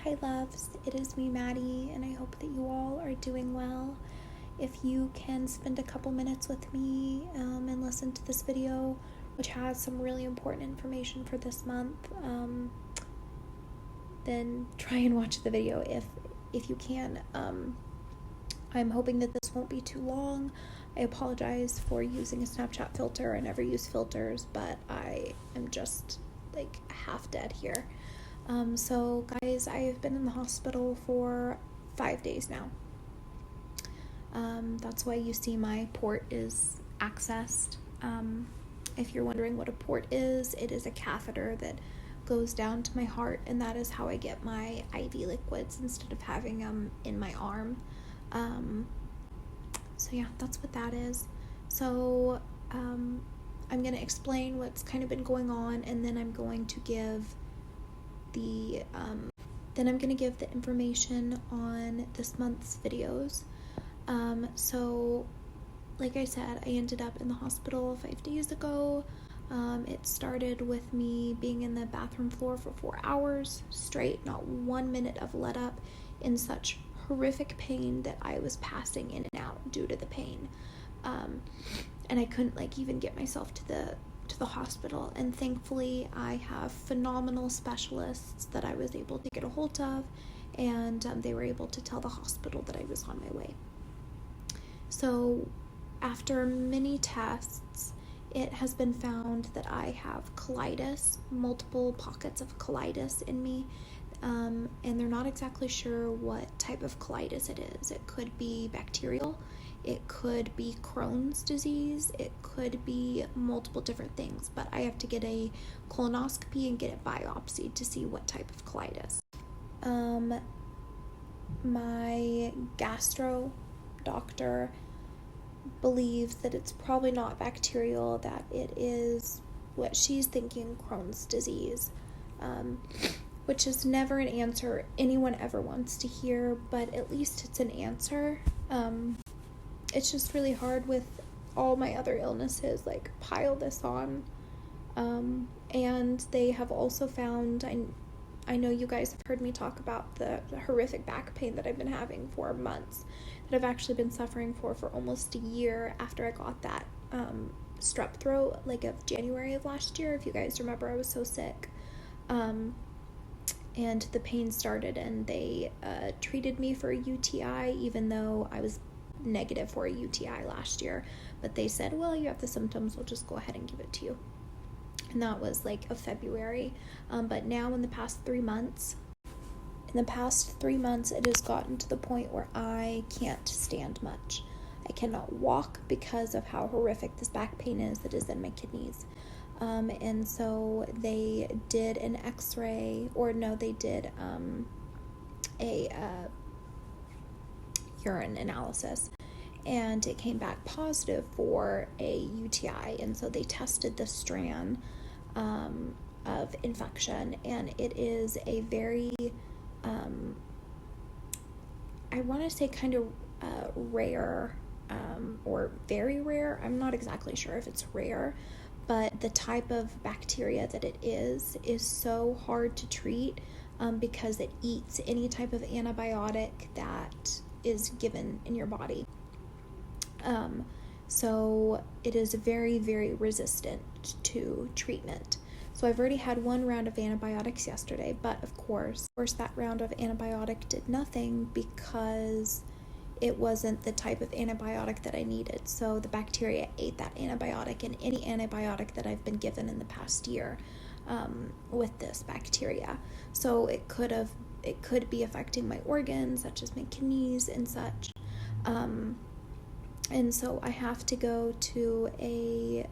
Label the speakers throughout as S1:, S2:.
S1: Hi loves, it is me Maddie, and I hope that you all are doing well. If you can spend a couple minutes with me and listen to this video, which has some really important information for this month, then try and watch the video if you can. I'm hoping that this won't be too long. I apologize for using a Snapchat filter. I never use filters, but I am just like half dead here. So guys, I have been in the hospital for 5 days now. That's why you see my port is accessed. If you're wondering what a port is, it is a catheter that goes down to my heart, and that is how I get my IV liquids instead of having them in my arm. So yeah, that's what that is. So I'm going to explain what's kind of been going on, and then I'm going to give the information on this month's videos. So like I said, I ended up in the hospital 5 days ago. It started with me being in the bathroom floor for 4 hours straight, not 1 minute of let up, in such horrific pain that I was passing in and out due to the pain. And I couldn't even get myself to the hospital, and thankfully I have phenomenal specialists that I was able to get a hold of, and they were able to tell the hospital that I was on my way. So after many tests, it has been found that I have colitis, multiple pockets of colitis in me, and they're not exactly sure what type of colitis it is. It could be bacterial, it could be Crohn's disease, it could be multiple different things, but I have to get a colonoscopy and get it biopsied to see what type of colitis. My gastro doctor believes that it's probably not bacterial, that it is what she's thinking Crohn's disease, which is never an answer anyone ever wants to hear, but at least it's an answer. It's just really hard with all my other illnesses, pile this on. And they have also found, I know you guys have heard me talk about the horrific back pain that I've been having for months, that I've actually been suffering for almost a year after I got that strep throat, of January of last year. If you guys remember, I was so sick. And the pain started, and they treated me for a UTI, even though I was negative for a UTI last year. But they said, well, you have the symptoms, we'll just go ahead and give it to you. And that was of February. But now in the past 3 months, it has gotten to the point where I can't stand much. I cannot walk because of how horrific this back pain is that is in my kidneys. And so they did an x-ray, they did a urine analysis, and it came back positive for a UTI, and so they tested the strand of infection, and it is a very I want to say kind of rare, or very rare. I'm not exactly sure if it's rare, but the type of bacteria that it is so hard to treat because it eats any type of antibiotic that is given in your body. So it is very, very resistant to treatment. So I've already had 1 round of antibiotics yesterday, but of course that round of antibiotic did nothing because it wasn't the type of antibiotic that I needed. So the bacteria ate that antibiotic, and any antibiotic that I've been given in the past year with this bacteria. So it could be affecting my organs, such as my kidneys and such. And so I have to go to a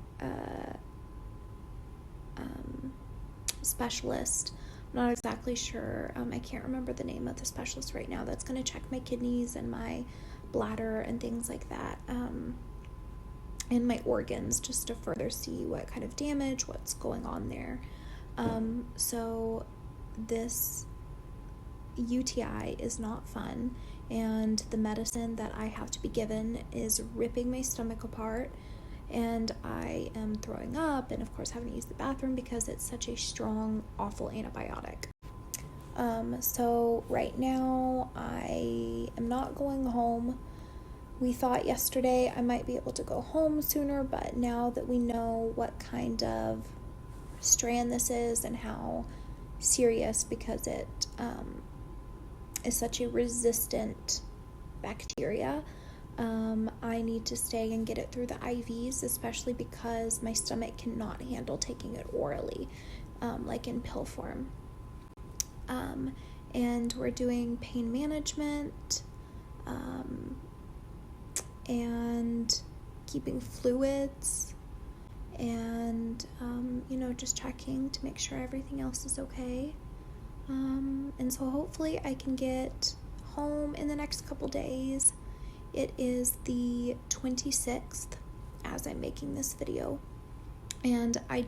S1: specialist. I'm not exactly sure. I can't remember the name of the specialist right now that's going to check my kidneys and my bladder and things like that, and my organs, just to further see what kind of damage, what's going on there. So this UTI is not fun, and the medicine that I have to be given is ripping my stomach apart, and I am throwing up, and of course having to use the bathroom because it's such a strong, awful antibiotic. So right now I am not going home. We thought yesterday I might be able to go home sooner, but now that we know what kind of strand this is and how serious, because it is such a resistant bacteria, I need to stay and get it through the IVs, especially because my stomach cannot handle taking it orally, like in pill form. And we're doing pain management, and keeping fluids, and just checking to make sure everything else is okay. And so hopefully I can get home in the next couple days. It is the 26th as I'm making this video, and I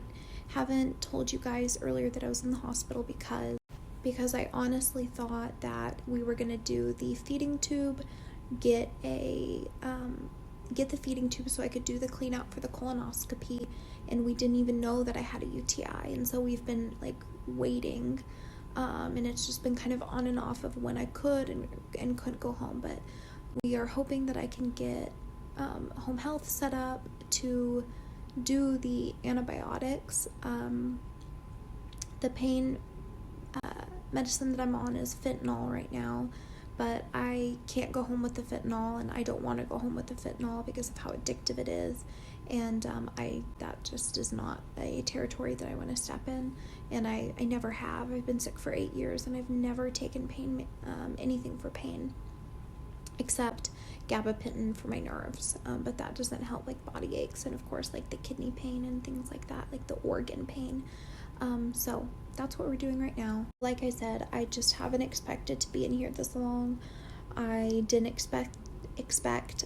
S1: haven't told you guys earlier that I was in the hospital because I honestly thought that we were gonna do the feeding tube, get the feeding tube so I could do the clean out for the colonoscopy, and we didn't even know that I had a UTI, and so we've been like waiting, and it's just been kind of on and off of when I could and couldn't go home. But we are hoping that I can get home health set up to do the antibiotics. The pain medicine that I'm on is fentanyl right now, but I can't go home with the fentanyl, and I don't want to go home with the fentanyl because of how addictive it is, and that just is not a territory that I want to step in, and I never have. I've been sick for 8 years, and I've never taken pain, anything for pain, except gabapentin for my nerves, but that doesn't help like body aches and of course like the kidney pain and things like that, like the organ pain. So that's what we're doing right now. Like I said, I just haven't expected to be in here this long. I didn't expect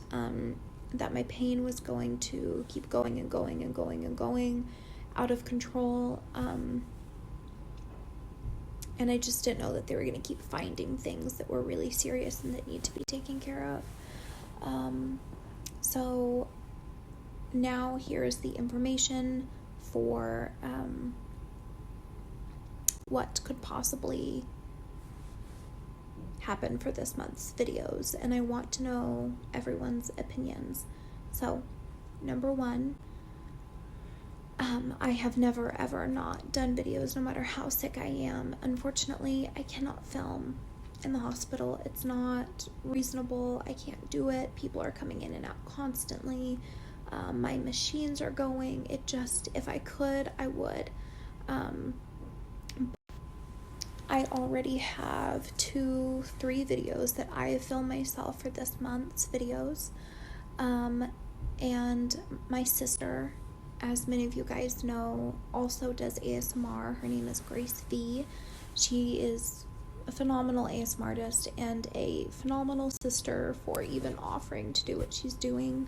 S1: that my pain was going to keep going and going and going and going out of control, and I just didn't know that they were going to keep finding things that were really serious and that need to be taken care of. So now here's the information for what could possibly happen for this month's videos, and I want to know everyone's opinions. So, number one, I have never ever not done videos no matter how sick I am. Unfortunately, I cannot film in the hospital. It's not reasonable. I can't do it. People are coming in and out constantly. My machines are going. If I could, I would. I already have 2-3 videos that I have filmed myself for this month's videos. And my sister, as many of you guys know, also does ASMR. Her name is Grace V. She is a phenomenal ASMR artist and a phenomenal sister for even offering to do what she's doing.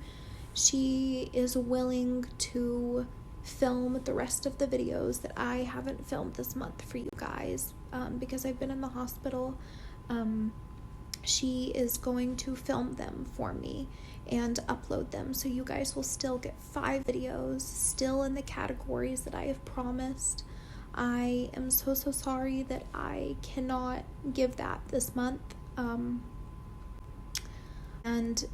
S1: She is willing to film the rest of the videos that I haven't filmed this month for you guys, because I've been in the hospital. She is going to film them for me and upload them, so you guys will still get 5 videos, still in the categories that I have promised. I am so sorry that I cannot give that this month, and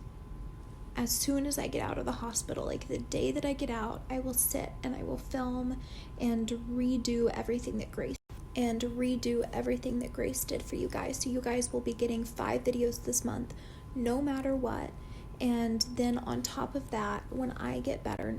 S1: as soon as I get out of the hospital, like the day that I get out, I will sit and I will film and redo everything that Grace did for you guys. So you guys will be getting 5 videos this month, no matter what. And then on top of that, when I get better,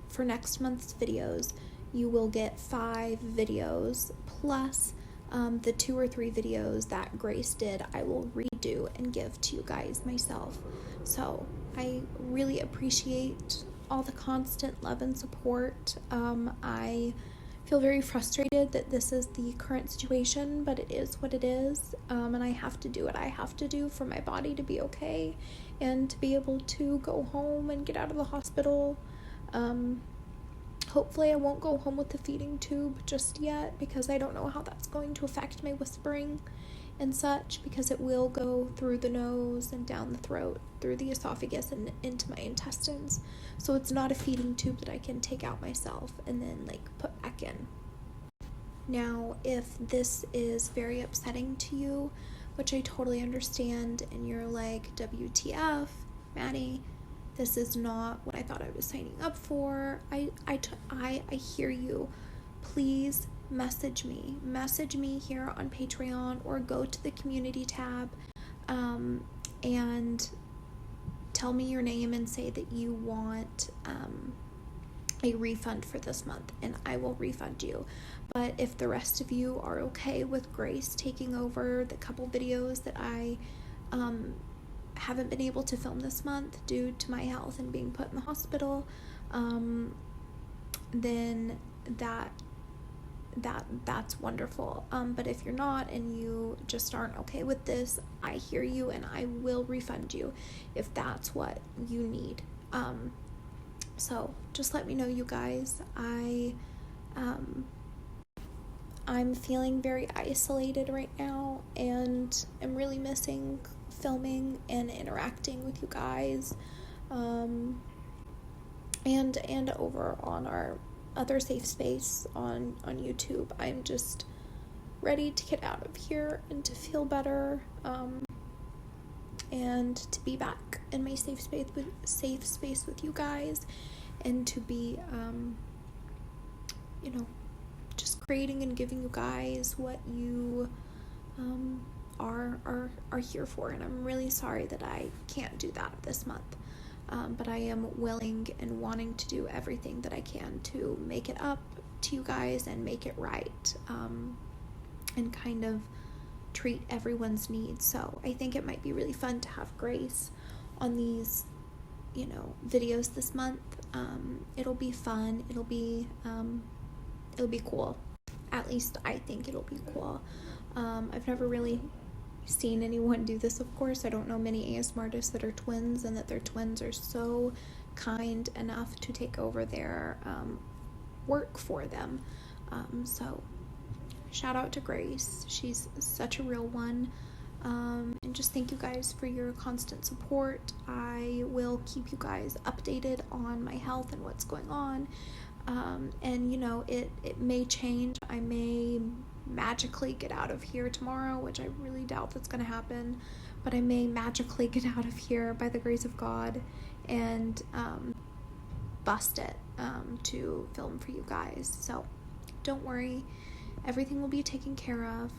S1: for next month's videos, you will get 5 videos plus the 2 or 3 videos that Grace did, I will redo and give to you guys myself. So I really appreciate all the constant love and support. I feel very frustrated that this is the current situation, but it is what it is, and I have to do what I have to do for my body to be okay and to be able to go home and get out of the hospital. Hopefully I won't go home with the feeding tube just yet, because I don't know how that's going to affect my whispering and such, because it will go through the nose and down the throat, through the esophagus and into my intestines. So it's not a feeding tube that I can take out myself and then like put back in. Now, if this is very upsetting to you, which I totally understand, and you're like, WTF, Maddie, this is not what I thought I was signing up for. I hear you. Please message me here on Patreon, or go to the community tab, and tell me your name and say that you want a refund for this month, and I will refund you. But if the rest of you are okay with Grace taking over the couple videos that I haven't been able to film this month due to my health and being put in the hospital, then that's wonderful. But if you're not, and you just aren't okay with this, I hear you, and I will refund you if that's what you need. So just let me know, you guys. I'm feeling very isolated right now, and I'm really missing filming and interacting with you guys, and over on our other safe space on YouTube. I'm just ready to get out of here and to feel better, and to be back in my safe space with you guys, and to be just creating and giving you guys what you are here for. And I'm really sorry that I can't do that this month, but I am willing and wanting to do everything that I can to make it up to you guys and make it right, and kind of treat everyone's needs. So I think it might be really fun to have Grace on these videos this month. It'll be fun. It'll be cool. At least I think it'll be cool. I've never really seen anyone do this, of course. I don't know many ASMR artists that are twins, and that their twins are so kind enough to take over their work for them. So shout out to Grace. She's such a real one. And just thank you guys for your constant support. I will keep you guys updated on my health and what's going on. And it may change. I may magically get out of here tomorrow, which I really doubt that's going to happen, but I may magically get out of here by the grace of God, and bust it to film for you guys. So don't worry, everything will be taken care of.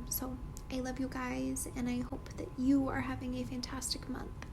S1: So I love you guys, and I hope that you are having a fantastic month.